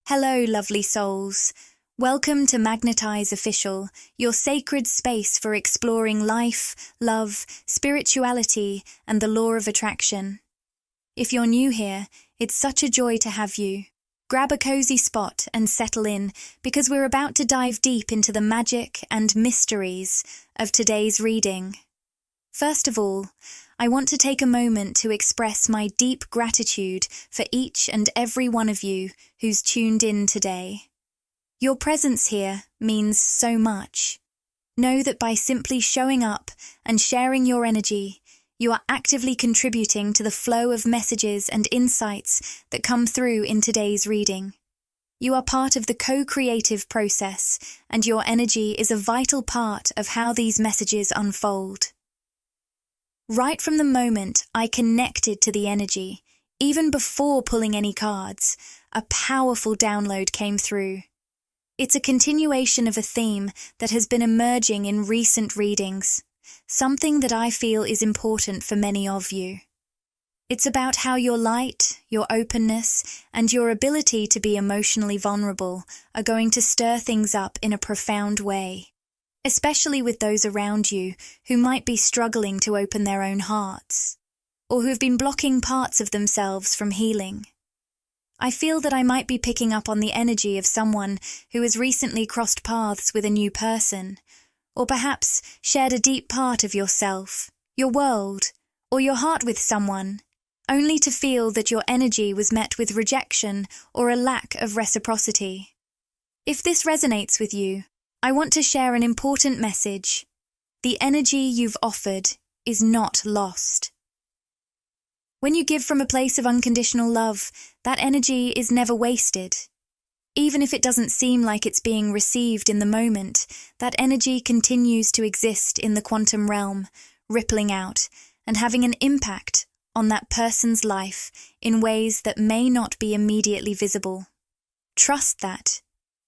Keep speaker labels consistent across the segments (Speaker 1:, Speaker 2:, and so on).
Speaker 1: Hello, lovely souls. Welcome to Magnetize Official, your sacred space for exploring life, love, spirituality, and the law of attraction. If you're new here, it's such a joy to have you. Grab a cozy spot and settle in, because we're about to dive deep into the magic and mysteries of today's reading. First of all, I want to take a moment to express my deep gratitude for each and every one of you who's tuned in today. Your presence here means so much. Know that by simply showing up and sharing your energy, you are actively contributing to the flow of messages and insights that come through in today's reading. You are part of the co-creative process, and your energy is a vital part of how these messages unfold. Right from the moment I connected to the energy, even before pulling any cards, a powerful download came through. It's a continuation of a theme that has been emerging in recent readings, something that I feel is important for many of you. It's about how your light, your openness, and your ability to be emotionally vulnerable are going to stir things up in a profound way, especially with those around you who might be struggling to open their own hearts, or who have been blocking parts of themselves from healing. I feel that I might be picking up on the energy of someone who has recently crossed paths with a new person, or perhaps shared a deep part of yourself, your world, or your heart with someone, only to feel that your energy was met with rejection or a lack of reciprocity. If this resonates with you, I want to share an important message. The energy you've offered is not lost. When you give from a place of unconditional love, that energy is never wasted. Even if it doesn't seem like it's being received in the moment, that energy continues to exist in the quantum realm, rippling out and having an impact on that person's life in ways that may not be immediately visible. Trust that.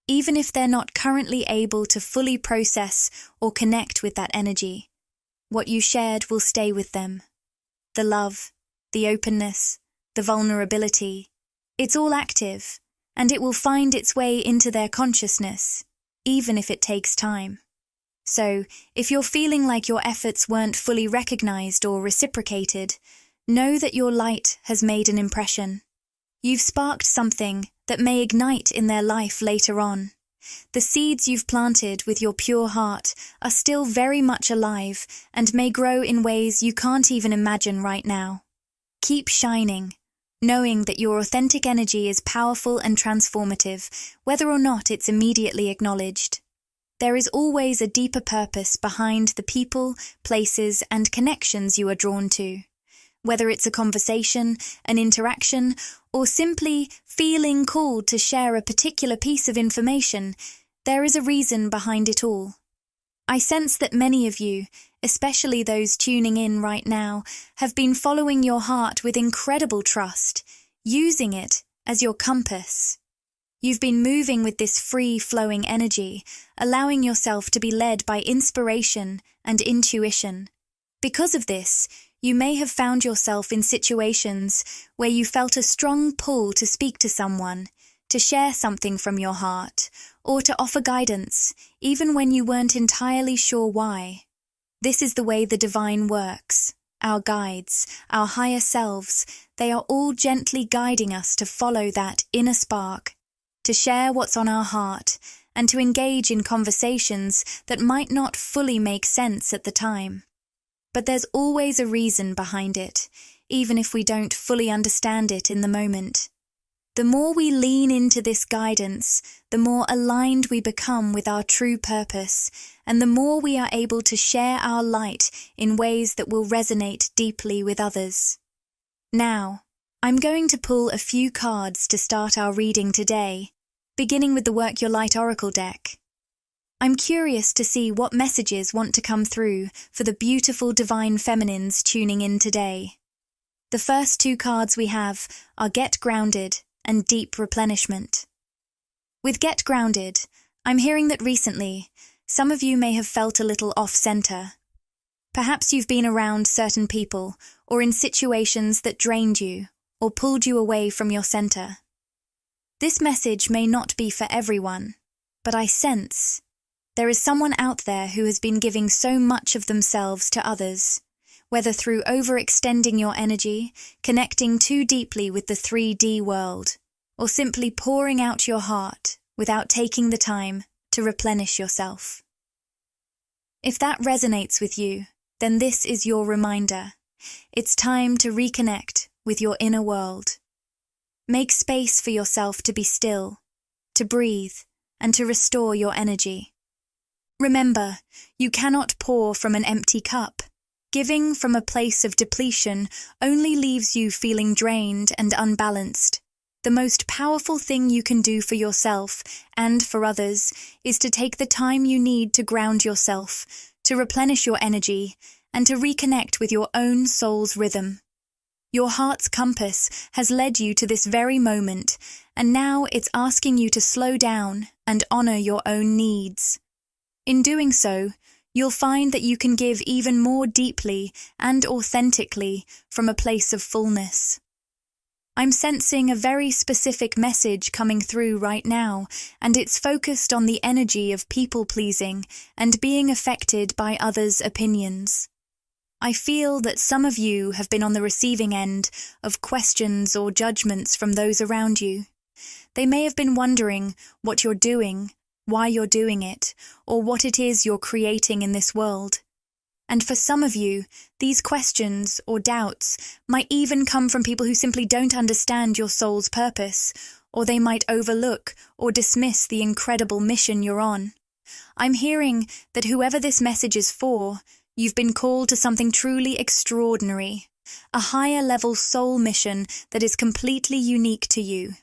Speaker 1: Even if they're not currently able to fully process or connect with that energy, what you shared will stay with them. The love, the openness, the vulnerability, it's all active, and it will find its way into their consciousness, even if it takes time. So, if you're feeling like your efforts weren't fully recognized or reciprocated, know that your light has made an impression. You've sparked something that may ignite in their life later on. The seeds you've planted with your pure heart are still very much alive and may grow in ways you can't even imagine right now. Keep shining, knowing that your authentic energy is powerful and transformative, whether or not it's immediately acknowledged. There is always a deeper purpose behind the people, places, and connections you are drawn to. Whether it's a conversation, an interaction, or simply feeling called to share a particular piece of information, there is a reason behind it all. I sense that many of you, especially those tuning in right now, have been following your heart with incredible trust, using it as your compass. You've been moving with this free-flowing energy, allowing yourself to be led by inspiration and intuition. Because of this, you may have found yourself in situations where you felt a strong pull to speak to someone, to share something from your heart, or to offer guidance, even when you weren't entirely sure why. This is the way the divine works. Our guides, our higher selves, they are all gently guiding us to follow that inner spark, to share what's on our heart, and to engage in conversations that might not fully make sense at the time. But there's always a reason behind it, even if we don't fully understand it in the moment. The more we lean into this guidance, the more aligned we become with our true purpose, and the more we are able to share our light in ways that will resonate deeply with others. Now, I'm going to pull a few cards to start our reading today, beginning with the Work Your Light Oracle deck. I'm curious to see what messages want to come through for the beautiful divine feminines tuning in today. The first two cards we have are Get Grounded and Deep Replenishment. With Get Grounded, I'm hearing that recently, some of you may have felt a little off-center. Perhaps you've been around certain people or in situations that drained you or pulled you away from your center. This message may not be for everyone, but I sense there is someone out there who has been giving so much of themselves to others, whether through overextending your energy, connecting too deeply with the 3D world, or simply pouring out your heart without taking the time to replenish yourself. If that resonates with you, then this is your reminder. It's time to reconnect with your inner world. Make space for yourself to be still, to breathe, and to restore your energy. Remember, you cannot pour from an empty cup. Giving from a place of depletion only leaves you feeling drained and unbalanced. The most powerful thing you can do for yourself and for others is to take the time you need to ground yourself, to replenish your energy, and to reconnect with your own soul's rhythm. Your heart's compass has led you to this very moment, and now it's asking you to slow down and honor your own needs. In doing so, you'll find that you can give even more deeply and authentically from a place of fullness. I'm sensing a very specific message coming through right now, and it's focused on the energy of people-pleasing and being affected by others' opinions. I feel that some of you have been on the receiving end of questions or judgments from those around you. They may have been wondering what you're doing, why you're doing it, or what it is you're creating in this world. And for some of you, these questions or doubts might even come from people who simply don't understand your soul's purpose, or they might overlook or dismiss the incredible mission you're on. I'm hearing that whoever this message is for, you've been called to something truly extraordinary, a higher-level soul mission that is completely unique to you.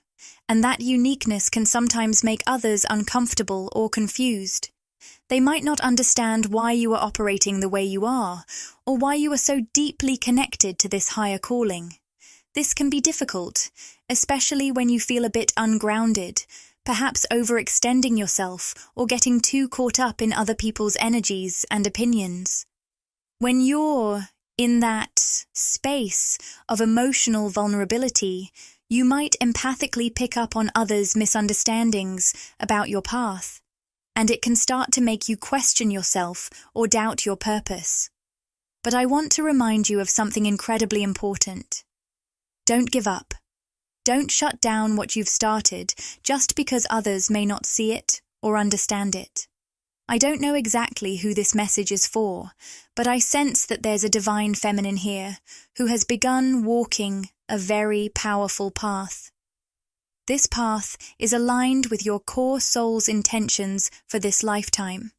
Speaker 1: And that uniqueness can sometimes make others uncomfortable or confused. They might not understand why you are operating the way you are, or why you are so deeply connected to this higher calling. This can be difficult, especially when you feel a bit ungrounded, perhaps overextending yourself or getting too caught up in other people's energies and opinions. When you're in that space of emotional vulnerability, you might empathically pick up on others' misunderstandings about your path, and it can start to make you question yourself or doubt your purpose. But I want to remind you of something incredibly important. Don't give up. Don't shut down what you've started just because others may not see it or understand it. I don't know exactly who this message is for, but I sense that there's a divine feminine here who has begun walking a very powerful path. This path is aligned with your core soul's intentions for this lifetime.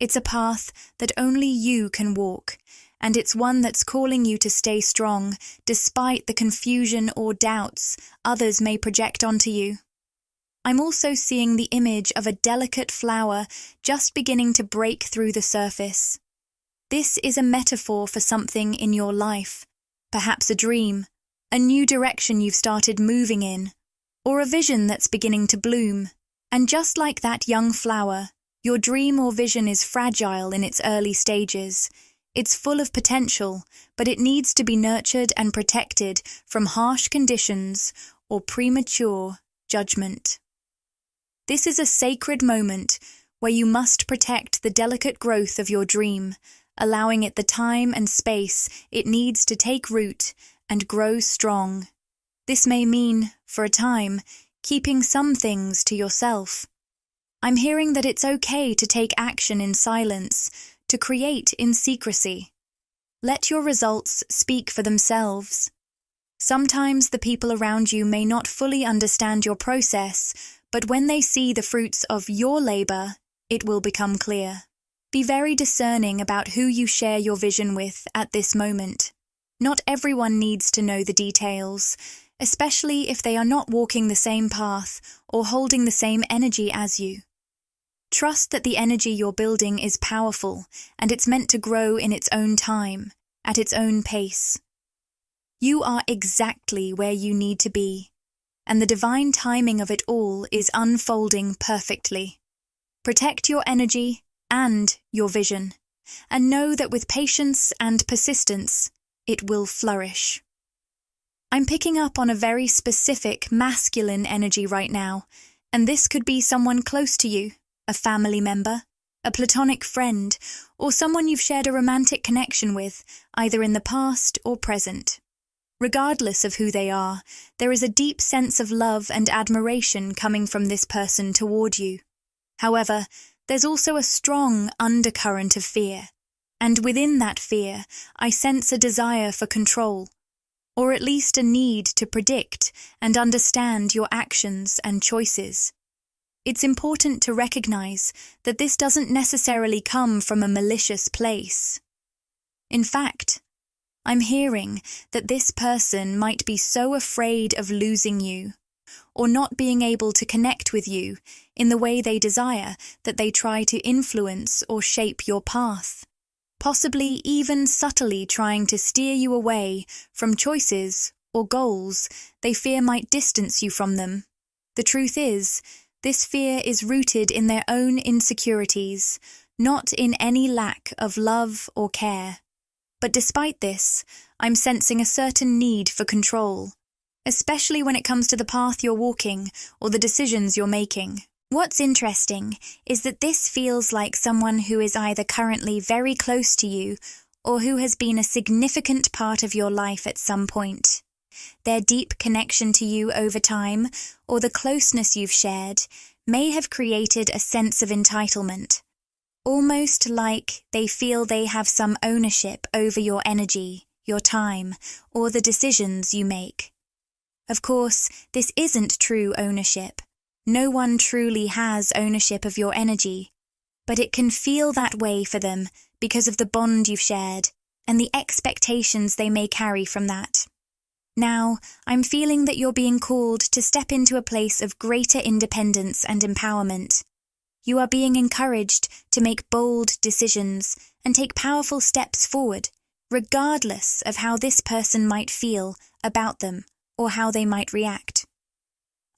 Speaker 1: It's a path that only you can walk, and it's one that's calling you to stay strong despite the confusion or doubts others may project onto you. I'm also seeing the image of a delicate flower just beginning to break through the surface. This is a metaphor for something in your life, perhaps a dream, a new direction you've started moving in, or a vision that's beginning to bloom. And just like that young flower, your dream or vision is fragile in its early stages. It's full of potential, but it needs to be nurtured and protected from harsh conditions or premature judgment. This is a sacred moment where you must protect the delicate growth of your dream, allowing it the time and space it needs to take root and grow strong. This may mean, for a time, keeping some things to yourself. I'm hearing that it's okay to take action in silence, to create in secrecy. Let your results speak for themselves. Sometimes the people around you may not fully understand your process, but when they see the fruits of your labor, it will become clear. Be very discerning about who you share your vision with at this moment. Not everyone needs to know the details, especially if they are not walking the same path or holding the same energy as you. Trust that the energy you're building is powerful, and it's meant to grow in its own time, at its own pace. You are exactly where you need to be, and the divine timing of it all is unfolding perfectly. Protect your energy and your vision, and know that with patience and persistence, it will flourish. I'm picking up on a very specific masculine energy right now, and this could be someone close to you, a family member, a platonic friend, or someone you've shared a romantic connection with, either in the past or present. Regardless of who they are, there is a deep sense of love and admiration coming from this person toward you. However, there's also a strong undercurrent of fear, and within that fear, I sense a desire for control, or at least a need to predict and understand your actions and choices. It's important to recognize that this doesn't necessarily come from a malicious place. In fact, I'm hearing that this person might be so afraid of losing you, or not being able to connect with you in the way they desire that they try to influence or shape your path, possibly even subtly trying to steer you away from choices or goals they fear might distance you from them. The truth is, this fear is rooted in their own insecurities, not in any lack of love or care. But despite this, I'm sensing a certain need for control, especially when it comes to the path you're walking or the decisions you're making. What's interesting is that this feels like someone who is either currently very close to you or who has been a significant part of your life at some point. Their deep connection to you over time, or the closeness you've shared, may have created a sense of entitlement, almost like they feel they have some ownership over your energy, your time, or the decisions you make. Of course, this isn't true ownership. No one truly has ownership of your energy, but it can feel that way for them because of the bond you've shared and the expectations they may carry from that. Now, I'm feeling that you're being called to step into a place of greater independence and empowerment. You are being encouraged to make bold decisions and take powerful steps forward, regardless of how this person might feel about them or how they might react.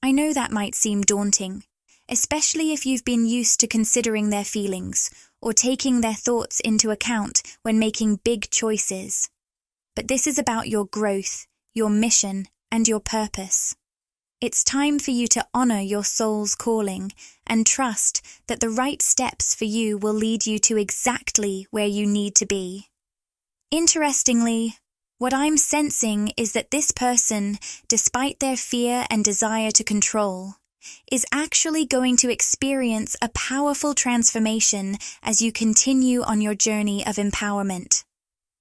Speaker 1: I know that might seem daunting, especially if you've been used to considering their feelings or taking their thoughts into account when making big choices. But this is about your growth, your mission, and your purpose. It's time for you to honor your soul's calling and trust that the right steps for you will lead you to exactly where you need to be. Interestingly, what I'm sensing is that this person, despite their fear and desire to control, is actually going to experience a powerful transformation as you continue on your journey of empowerment.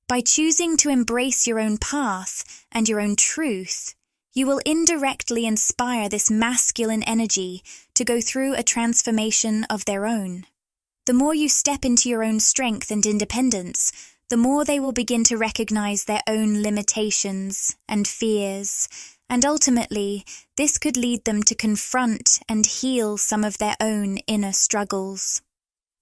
Speaker 1: By choosing to embrace your own path and your own truth, you will indirectly inspire this masculine energy to go through a transformation of their own. The more you step into your own strength and independence, the more they will begin to recognize their own limitations and fears, and ultimately, this could lead them to confront and heal some of their own inner struggles.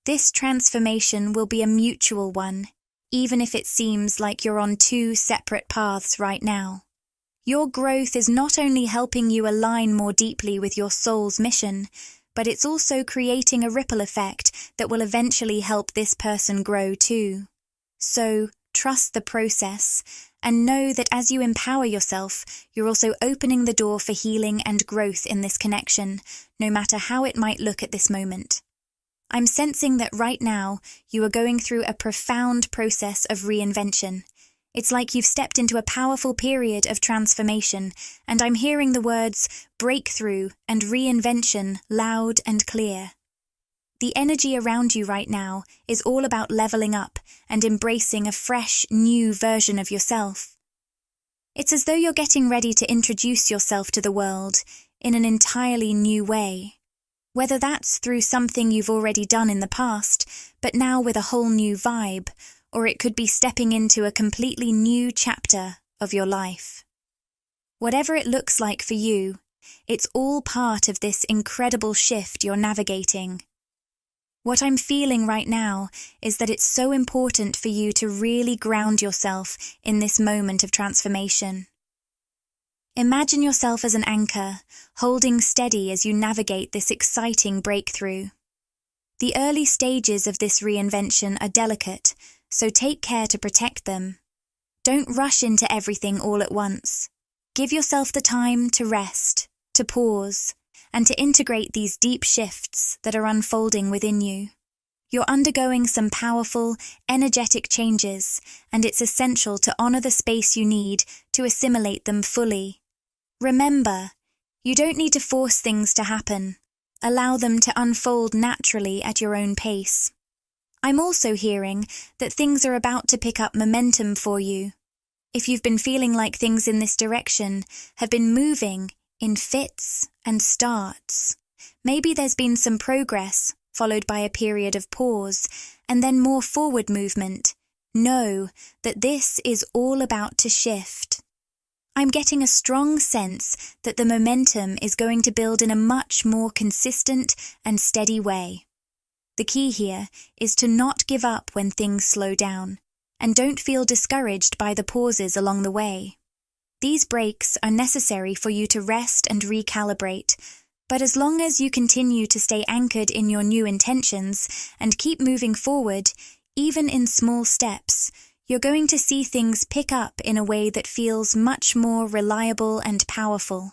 Speaker 1: This transformation will be a mutual one, even if it seems like you're on two separate paths right now. Your growth is not only helping you align more deeply with your soul's mission, but it's also creating a ripple effect that will eventually help this person grow too. So, trust the process, and know that as you empower yourself, you're also opening the door for healing and growth in this connection, no matter how it might look at this moment. I'm sensing that right now, you are going through a profound process of reinvention. It's like you've stepped into a powerful period of transformation, and I'm hearing the words breakthrough and reinvention loud and clear. The energy around you right now is all about leveling up and embracing a fresh, new version of yourself. It's as though you're getting ready to introduce yourself to the world in an entirely new way. Whether that's through something you've already done in the past, but now with a whole new vibe, or it could be stepping into a completely new chapter of your life. Whatever it looks like for you, it's all part of this incredible shift you're navigating. What I'm feeling right now is that it's so important for you to really ground yourself in this moment of transformation. Imagine yourself as an anchor, holding steady as you navigate this exciting breakthrough. The early stages of this reinvention are delicate, so take care to protect them. Don't rush into everything all at once. Give yourself the time to rest, to pause, and to integrate these deep shifts that are unfolding within you. You're undergoing some powerful, energetic changes, and it's essential to honor the space you need to assimilate them fully. Remember, you don't need to force things to happen. Allow them to unfold naturally at your own pace. I'm also hearing that things are about to pick up momentum for you. If you've been feeling like things in this direction have been moving in fits and starts, maybe there's been some progress, followed by a period of pause, and then more forward movement. Know that this is all about to shift. I'm getting a strong sense that the momentum is going to build in a much more consistent and steady way. The key here is to not give up when things slow down, and don't feel discouraged by the pauses along the way. These breaks are necessary for you to rest and recalibrate, but as long as you continue to stay anchored in your new intentions and keep moving forward, even in small steps, you're going to see things pick up in a way that feels much more reliable and powerful.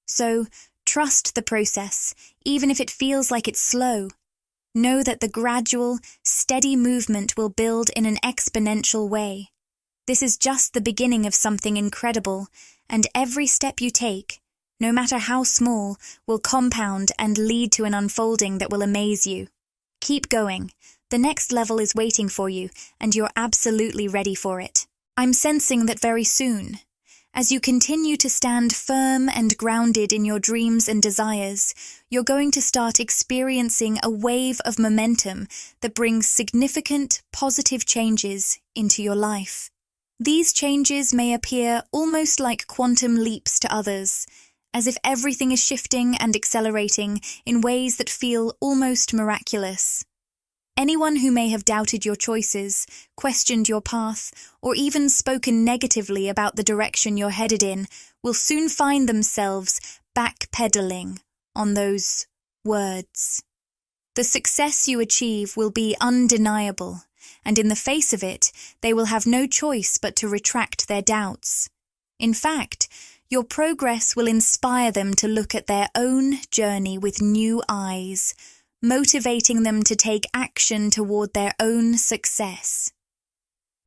Speaker 1: So, trust the process, even if it feels like it's slow. Know that the gradual, steady movement will build in an exponential way. This is just the beginning of something incredible, and every step you take, no matter how small, will compound and lead to an unfolding that will amaze you. Keep going. The next level is waiting for you, and you're absolutely ready for it. I'm sensing that very soon, as you continue to stand firm and grounded in your dreams and desires, you're going to start experiencing a wave of momentum that brings significant, positive changes into your life. These changes may appear almost like quantum leaps to others, as if everything is shifting and accelerating in ways that feel almost miraculous. Anyone who may have doubted your choices, questioned your path, or even spoken negatively about the direction you're headed in will soon find themselves backpedaling on those words. The success you achieve will be undeniable, and in the face of it, they will have no choice but to retract their doubts. In fact, your progress will inspire them to look at their own journey with new eyes, motivating them to take action toward their own success.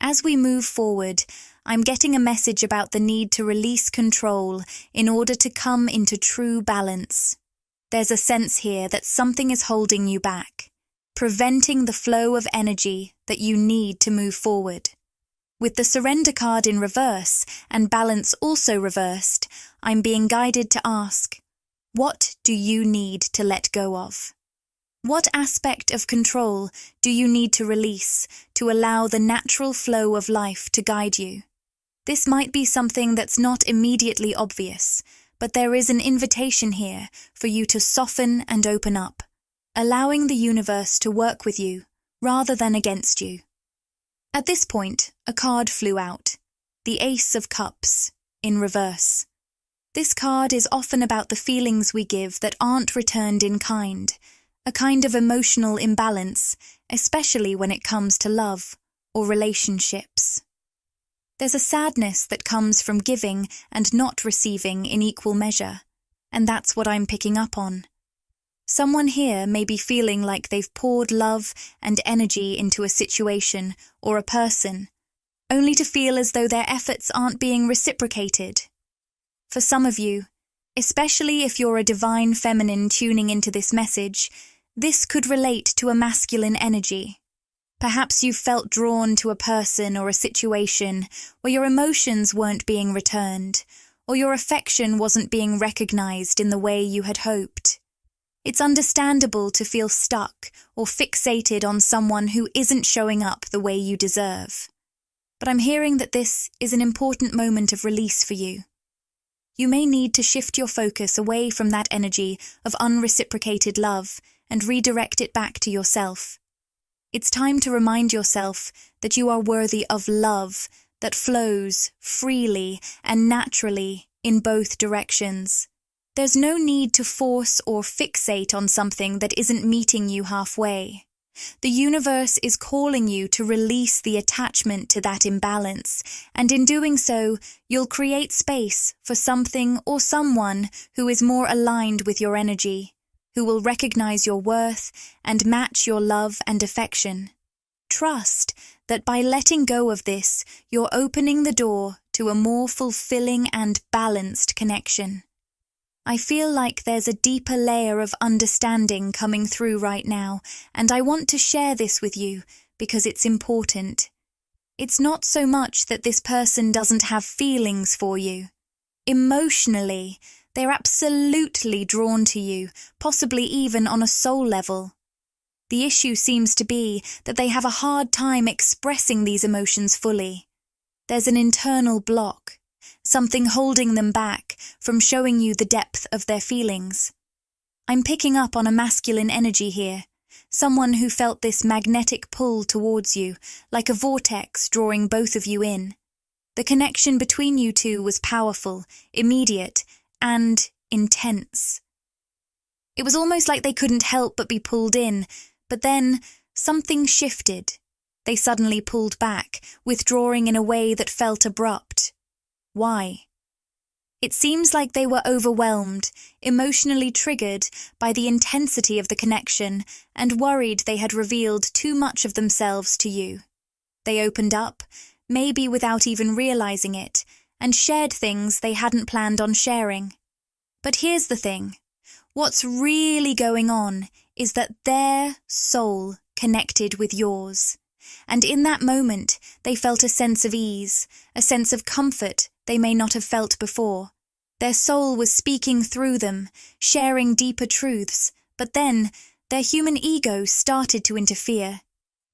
Speaker 1: As we move forward, I'm getting a message about the need to release control in order to come into true balance. There's a sense here that something is holding you back, preventing the flow of energy that you need to move forward. With the surrender card in reverse and balance also reversed, I'm being guided to ask, what do you need to let go of? What aspect of control do you need to release to allow the natural flow of life to guide you? This might be something that's not immediately obvious, but there is an invitation here for you to soften and open up, allowing the universe to work with you rather than against you. At this point, a card flew out, the Ace of Cups, in reverse. This card is often about the feelings we give that aren't returned in kind, a kind of emotional imbalance, especially when it comes to love or relationships. There's a sadness that comes from giving and not receiving in equal measure, and that's what I'm picking up on. Someone here may be feeling like they've poured love and energy into a situation or a person, only to feel as though their efforts aren't being reciprocated. For some of you, especially if you're a divine feminine tuning into this message, this could relate to a masculine energy. Perhaps you've felt drawn to a person or a situation where your emotions weren't being returned, or your affection wasn't being recognized in the way you had hoped. It's understandable to feel stuck or fixated on someone who isn't showing up the way you deserve. But I'm hearing that this is an important moment of release for you. You may need to shift your focus away from that energy of unreciprocated love and redirect it back to yourself. It's time to remind yourself that you are worthy of love that flows freely and naturally in both directions. There's no need to force or fixate on something that isn't meeting you halfway. The universe is calling you to release the attachment to that imbalance, and in doing so, you'll create space for something or someone who is more aligned with your energy, who will recognize your worth and match your love and affection. Trust that by letting go of this, you're opening the door to a more fulfilling and balanced connection. I feel like there's a deeper layer of understanding coming through right now, and I want to share this with you because it's important. It's not so much that this person doesn't have feelings for you. Emotionally, they're absolutely drawn to you, possibly even on a soul level. The issue seems to be that they have a hard time expressing these emotions fully. There's an internal block, something holding them back from showing you the depth of their feelings. I'm picking up on a masculine energy here, someone who felt this magnetic pull towards you, like a vortex drawing both of you in. The connection between you two was powerful, immediate, and intense. It was almost like they couldn't help but be pulled in, but then something shifted. They suddenly pulled back, withdrawing in a way that felt abrupt. Why? It seems like they were overwhelmed, emotionally triggered by the intensity of the connection, and worried they had revealed too much of themselves to you. They opened up, maybe without even realizing it, and shared things they hadn't planned on sharing. But here's the thing. What's really going on is that their soul connected with yours. And in that moment, they felt a sense of ease, a sense of comfort they may not have felt before. Their soul was speaking through them, sharing deeper truths, but then their human ego started to interfere.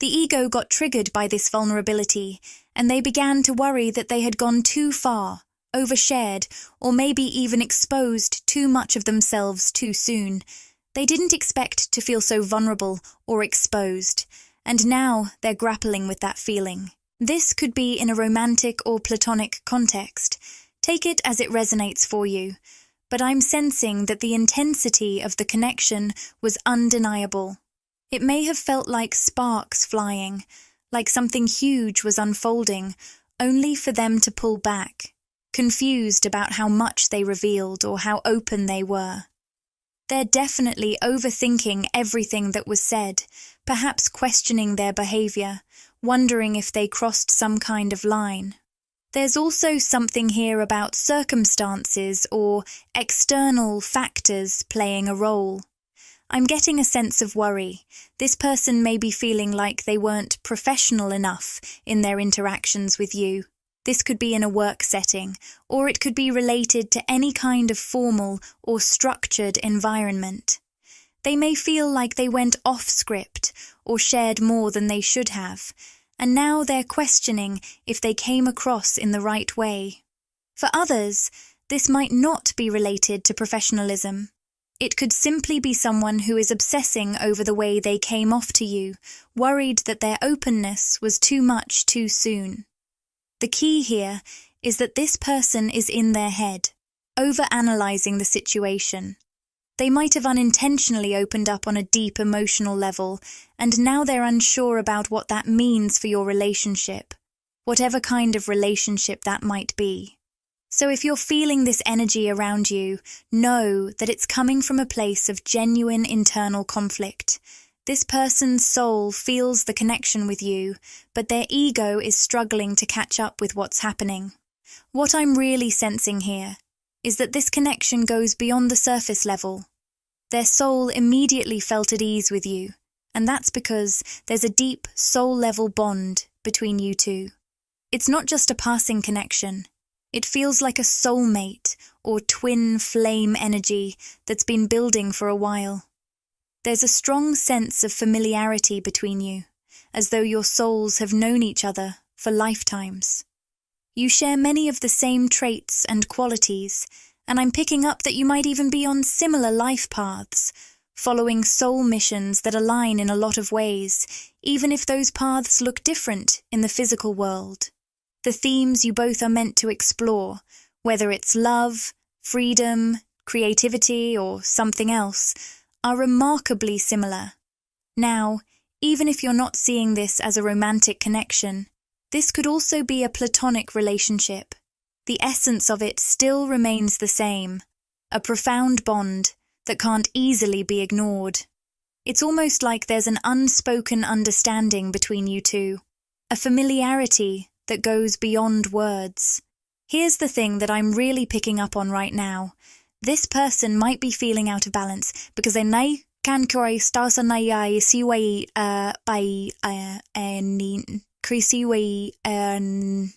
Speaker 1: The ego got triggered by this vulnerability, and they began to worry that they had gone too far, overshared, or maybe even exposed too much of themselves too soon. They didn't expect to feel so vulnerable or exposed, and now they're grappling with that feeling. This could be in a romantic or platonic context. Take it as it resonates for you, but I'm sensing that the intensity of the connection was undeniable. It may have felt like sparks flying, like something huge was unfolding, only for them to pull back, confused about how much they revealed or how open they were. They're definitely overthinking everything that was said, perhaps questioning their behavior, wondering if they crossed some kind of line. There's also something here about circumstances or external factors playing a role. I'm getting a sense of worry. This person may be feeling like they weren't professional enough in their interactions with you. This could be in a work setting, or it could be related to any kind of formal or structured environment. They may feel like they went off script or shared more than they should have, and now they're questioning if they came across in the right way. For others, this might not be related to professionalism. It could simply be someone who is obsessing over the way they came off to you, worried that their openness was too much too soon. The key here is that this person is in their head, overanalyzing the situation. They might have unintentionally opened up on a deep emotional level, and now they're unsure about what that means for your relationship, whatever kind of relationship that might be. So if you're feeling this energy around you, know that it's coming from a place of genuine internal conflict. This person's soul feels the connection with you, but their ego is struggling to catch up with what's happening. What I'm really sensing here is that this connection goes beyond the surface level. Their soul immediately felt at ease with you, and that's because there's a deep soul-level bond between you two. It's not just a passing connection. It feels like a soulmate or twin flame energy that's been building for a while. There's a strong sense of familiarity between you, as though your souls have known each other for lifetimes. You share many of the same traits and qualities, and I'm picking up that you might even be on similar life paths, following soul missions that align in a lot of ways, even if those paths look different in the physical world. The themes you both are meant to explore, whether it's love, freedom, creativity, or something else, are remarkably similar. Now, Even if you're not seeing this as a romantic connection, this could also be a platonic relationship. The essence of it still remains the same, a profound bond that can't easily be ignored. It's almost like there's an unspoken understanding between you two, a familiarity that goes beyond words. Here's the thing that I'm really picking up on right now. This person might be feeling out of balance because they kan koi stasa nai siway by krisiway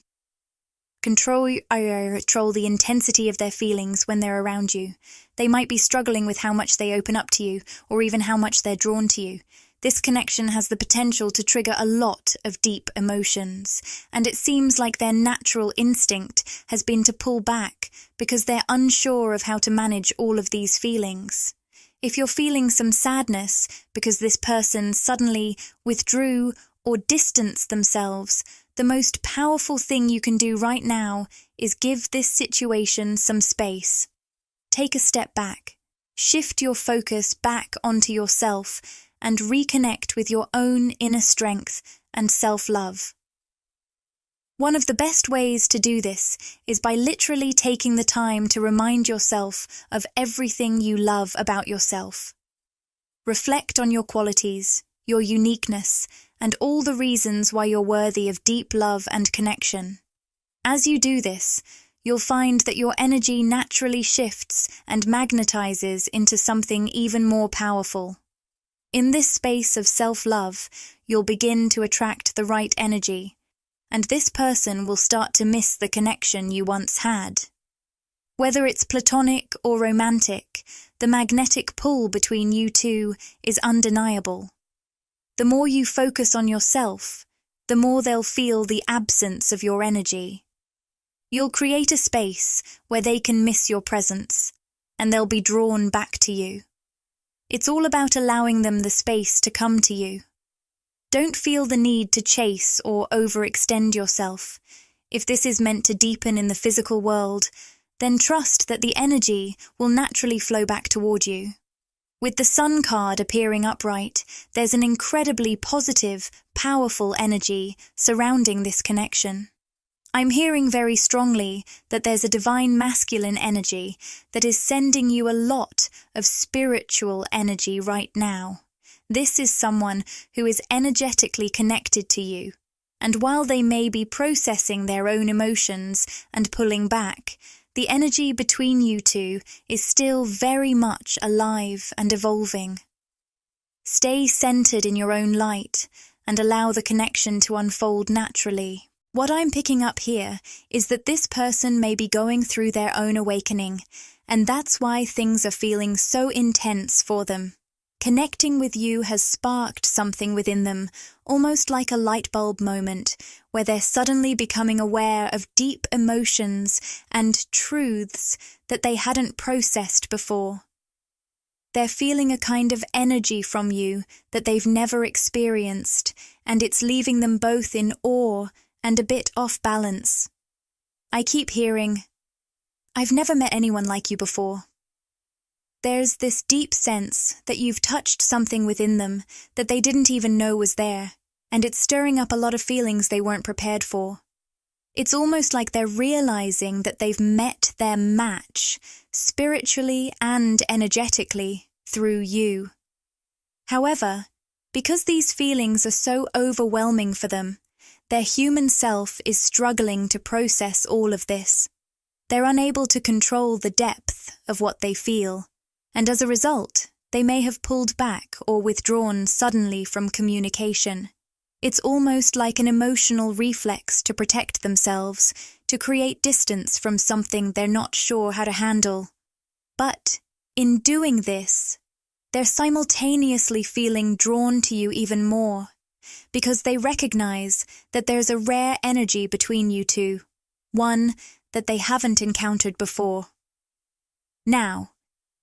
Speaker 1: control the intensity of their feelings when they're around you. They might be struggling with how much they open up to you, or even how much they're drawn to you. This connection has the potential to trigger a lot of deep emotions, and it seems like their natural instinct has been to pull back because they're unsure of how to manage all of these feelings. If you're feeling some sadness because this person suddenly withdrew or distanced themselves, the most powerful thing you can do right now is give this situation some space. Take a step back, shift your focus back onto yourself, and reconnect with your own inner strength and self-love. One of the best ways to do this is by literally taking the time to remind yourself of everything you love about yourself. Reflect on your qualities, your uniqueness, and all the reasons why you're worthy of deep love and connection. As you do this, you'll find that your energy naturally shifts and magnetizes into something even more powerful. In this space of self-love, you'll begin to attract the right energy, and this person will start to miss the connection you once had. Whether it's platonic or romantic, the magnetic pull between you two is undeniable. The more you focus on yourself, the more they'll feel the absence of your energy. You'll create a space where they can miss your presence, and they'll be drawn back to you. It's all about allowing them the space to come to you. Don't feel the need to chase or overextend yourself. If this is meant to deepen in the physical world, then trust that the energy will naturally flow back toward you. With the Sun card appearing upright, there's an incredibly positive, powerful energy surrounding this connection. I'm hearing very strongly that there's a divine masculine energy that is sending you a lot of spiritual energy right now. This is someone who is energetically connected to you, and while they may be processing their own emotions and pulling back, the energy between you two is still very much alive and evolving. Stay centered in your own light and allow the connection to unfold naturally. What I'm picking up here is that this person may be going through their own awakening, and that's why things are feeling so intense for them. Connecting with you has sparked something within them, almost like a light bulb moment, where they're suddenly becoming aware of deep emotions and truths that they hadn't processed before. They're feeling a kind of energy from you that they've never experienced, and it's leaving them both in awe and a bit off balance. I keep hearing, "I've never met anyone like you before." There's this deep sense that you've touched something within them that they didn't even know was there, and it's stirring up a lot of feelings they weren't prepared for. It's almost like they're realizing that they've met their match, spiritually and energetically, through you. However, because these feelings are so overwhelming for them, their human self is struggling to process all of this. They're unable to control the depth of what they feel, and as a result, they may have pulled back or withdrawn suddenly from communication. It's almost like an emotional reflex to protect themselves, to create distance from something they're not sure how to handle. But in doing this, they're simultaneously feeling drawn to you even more, because they recognize that there's a rare energy between you two, one that they haven't encountered before. Now,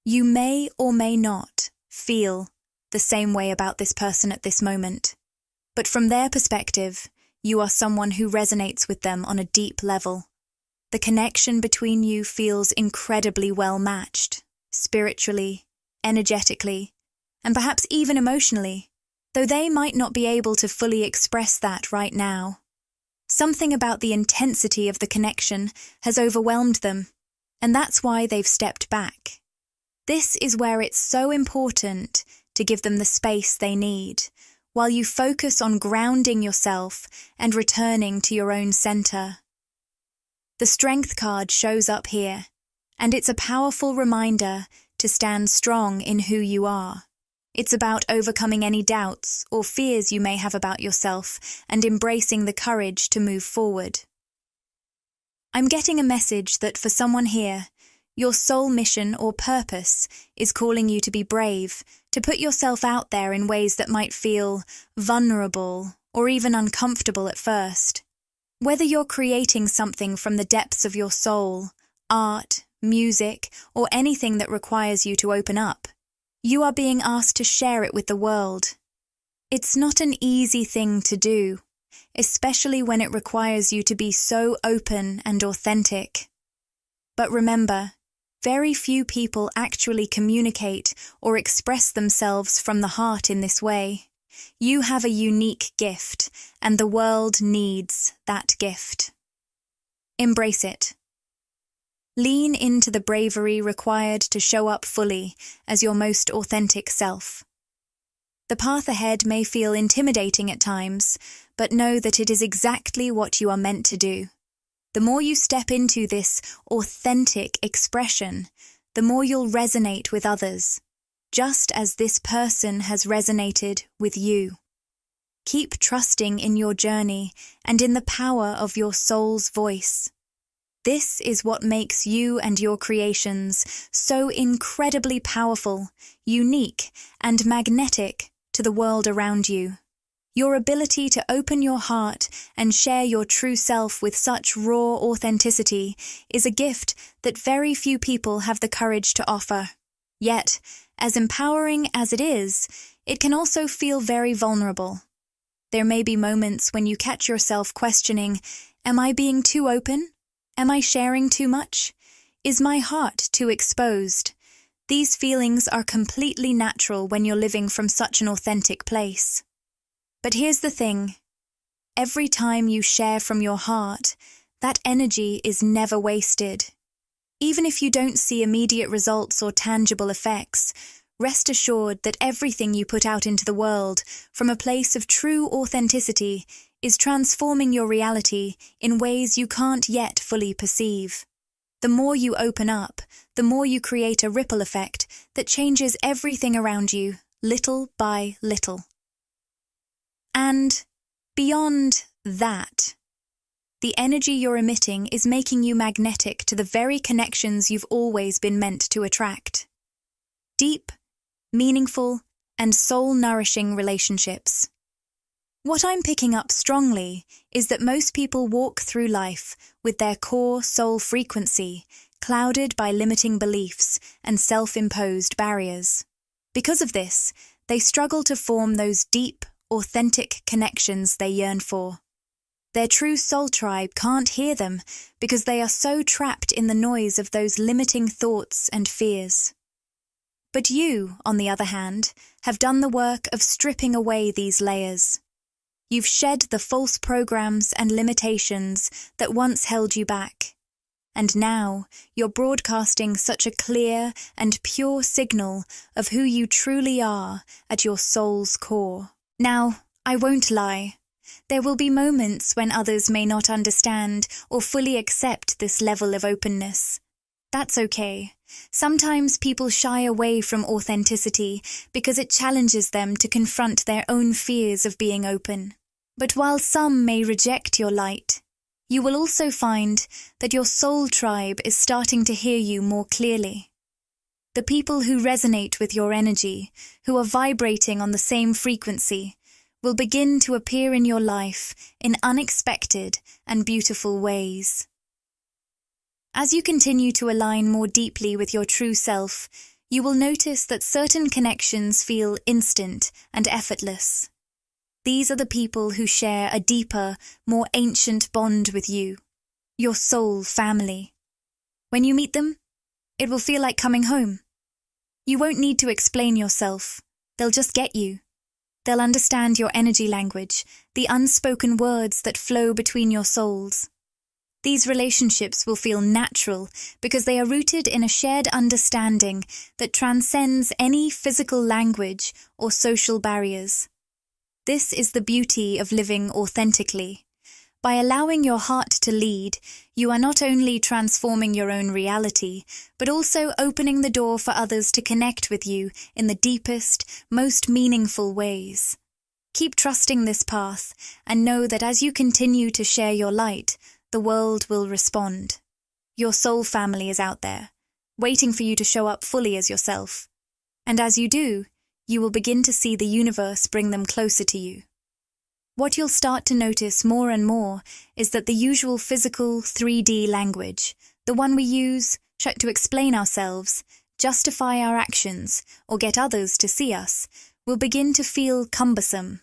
Speaker 1: you may or may not feel the same way about this person at this moment, but from their perspective, you are someone who resonates with them on a deep level. The connection between you feels incredibly well matched, spiritually, energetically, and perhaps even emotionally. though they might not be able to fully express that right now. Something about the intensity of the connection has overwhelmed them, and that's why they've stepped back. This is where it's so important to give them the space they need, while you focus on grounding yourself and returning to your own center. The Strength card shows up here, and it's a powerful reminder to stand strong in who you are. It's about overcoming any doubts or fears you may have about yourself and embracing the courage to move forward. I'm getting a message that for someone here, your soul mission or purpose is calling you to be brave, to put yourself out there in ways that might feel vulnerable or even uncomfortable at first. Whether you're creating something from the depths of your soul, art, music, or anything that requires you to open up, you are being asked to share it with the world. It's not an easy thing to do, especially when it requires you to be so open and authentic. But remember, very few people actually communicate or express themselves from the heart in this way. You have a unique gift, and the world needs that gift. Embrace it. Lean into the bravery required to show up fully as your most authentic self. The path ahead may feel intimidating at times, but know that it is exactly what you are meant to do. The more you step into this authentic expression, the more you'll resonate with others, just as this person has resonated with you. Keep trusting in your journey and in the power of your soul's voice. This is what makes you and your creations so incredibly powerful, unique, and magnetic to the world around you. Your ability to open your heart and share your true self with such raw authenticity is a gift that very few people have the courage to offer. Yet, as empowering as it is, it can also feel very vulnerable. There may be moments when you catch yourself questioning, am I being too open? Am I sharing too much? Is my heart too exposed? These feelings are completely natural when you're living from such an authentic place. But here's the thing. Every time you share from your heart, that energy is never wasted. Even if you don't see immediate results or tangible effects, rest assured that everything you put out into the world from a place of true authenticity is transforming your reality in ways you can't yet fully perceive. The more you open up, the more you create a ripple effect that changes everything around you, little by little. And beyond that, the energy you're emitting is making you magnetic to the very connections you've always been meant to attract. Deep, meaningful, and soul-nourishing relationships. What I'm picking up strongly is that most people walk through life with their core soul frequency clouded by limiting beliefs and self-imposed barriers. Because of this, they struggle to form those deep, authentic connections they yearn for. Their true soul tribe can't hear them because they are so trapped in the noise of those limiting thoughts and fears. But you, on the other hand, have done the work of stripping away these layers. You've shed the false programs and limitations that once held you back. And now you're broadcasting such a clear and pure signal of who you truly are at your soul's core. Now, I won't lie. There will be moments when others may not understand or fully accept this level of openness. That's okay. Sometimes people shy away from authenticity because it challenges them to confront their own fears of being open. But while some may reject your light, you will also find that your soul tribe is starting to hear you more clearly. The people who resonate with your energy, who are vibrating on the same frequency, will begin to appear in your life in unexpected and beautiful ways. As you continue to align more deeply with your true self, you will notice that certain connections feel instant and effortless. These are the people who share a deeper, more ancient bond with you, your soul family. When you meet them, it will feel like coming home. You won't need to explain yourself. They'll just get you. They'll understand your energy language, the unspoken words that flow between your souls. These relationships will feel natural because they are rooted in a shared understanding that transcends any physical language or social barriers. This is the beauty of living authentically. By allowing your heart to lead, you are not only transforming your own reality, but also opening the door for others to connect with you in the deepest, most meaningful ways. Keep trusting this path and know that as you continue to share your light, the world will respond. Your soul family is out there, waiting for you to show up fully as yourself. And as you do, you will begin to see the universe bring them closer to you. What you'll start to notice more and more is that the usual physical 3D language, the one we use to explain ourselves, justify our actions, or get others to see us, will begin to feel cumbersome.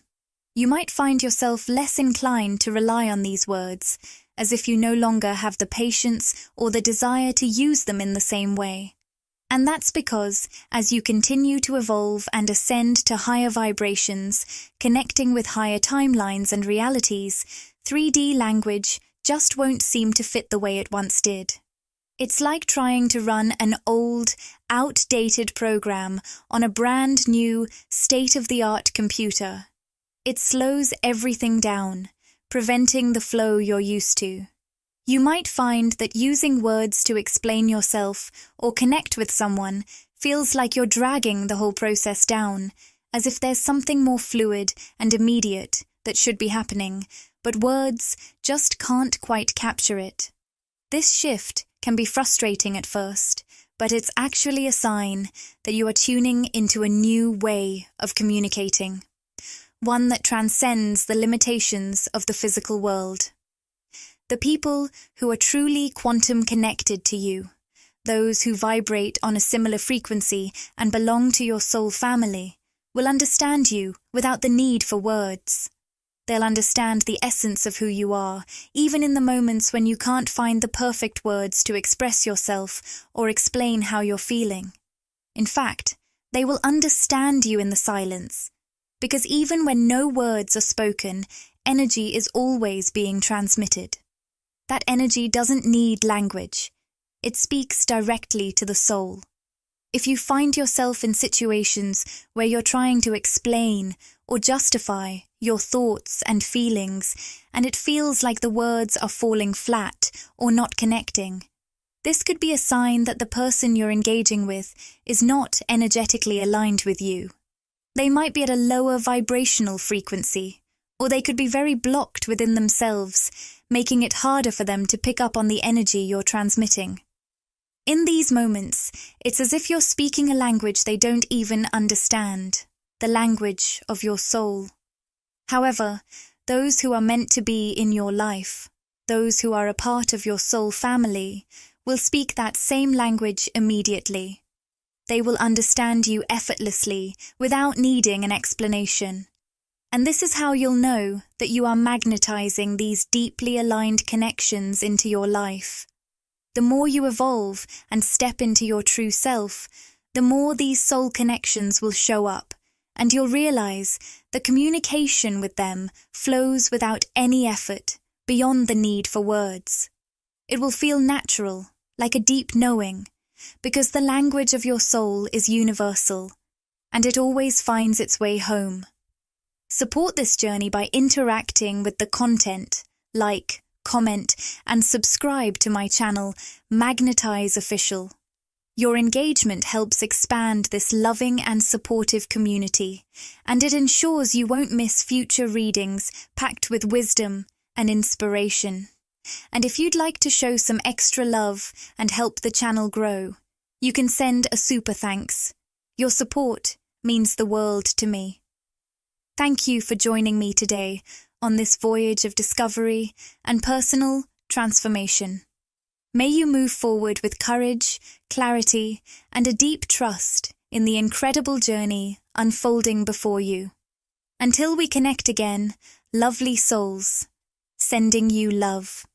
Speaker 1: You might find yourself less inclined to rely on these words, as if you no longer have the patience or the desire to use them in the same way. And that's because, as you continue to evolve and ascend to higher vibrations, connecting with higher timelines and realities, 3D language just won't seem to fit the way it once did. It's like trying to run an old, outdated program on a brand new, state-of-the-art computer. It slows everything down, preventing the flow you're used to. You might find that using words to explain yourself or connect with someone feels like you're dragging the whole process down, as if there's something more fluid and immediate that should be happening, but words just can't quite capture it. This shift can be frustrating at first, but it's actually a sign that you are tuning into a new way of communicating, one that transcends the limitations of the physical world. The people who are truly quantum connected to you, those who vibrate on a similar frequency and belong to your soul family, will understand you without the need for words. They'll understand the essence of who you are, even in the moments when you can't find the perfect words to express yourself or explain how you're feeling. In fact, they will understand you in the silence, because even when no words are spoken, energy is always being transmitted. That energy doesn't need language. It speaks directly to the soul. If you find yourself in situations where you're trying to explain or justify your thoughts and feelings, and it feels like the words are falling flat or not connecting, this could be a sign that the person you're engaging with is not energetically aligned with you. They might be at a lower vibrational frequency, or they could be very blocked within themselves, making it harder for them to pick up on the energy you're transmitting. In these moments, it's as if you're speaking a language they don't even understand, the language of your soul. However, those who are meant to be in your life, those who are a part of your soul family, will speak that same language immediately. They will understand you effortlessly, without needing an explanation. And this is how you'll know that you are magnetizing these deeply aligned connections into your life. The more you evolve and step into your true self, the more these soul connections will show up, and you'll realize that communication with them flows without any effort, beyond the need for words. It will feel natural, like a deep knowing, because the language of your soul is universal, and it always finds its way home. Support this journey by interacting with the content, like, comment, and subscribe to my channel, Magnetize Official. Your engagement helps expand this loving and supportive community, and it ensures you won't miss future readings packed with wisdom and inspiration. And if you'd like to show some extra love and help the channel grow, you can send a super thanks. Your support means the world to me. Thank you for joining me today on this voyage of discovery and personal transformation. May you move forward with courage, clarity, and a deep trust in the incredible journey unfolding before you. Until we connect again, lovely souls, sending you love.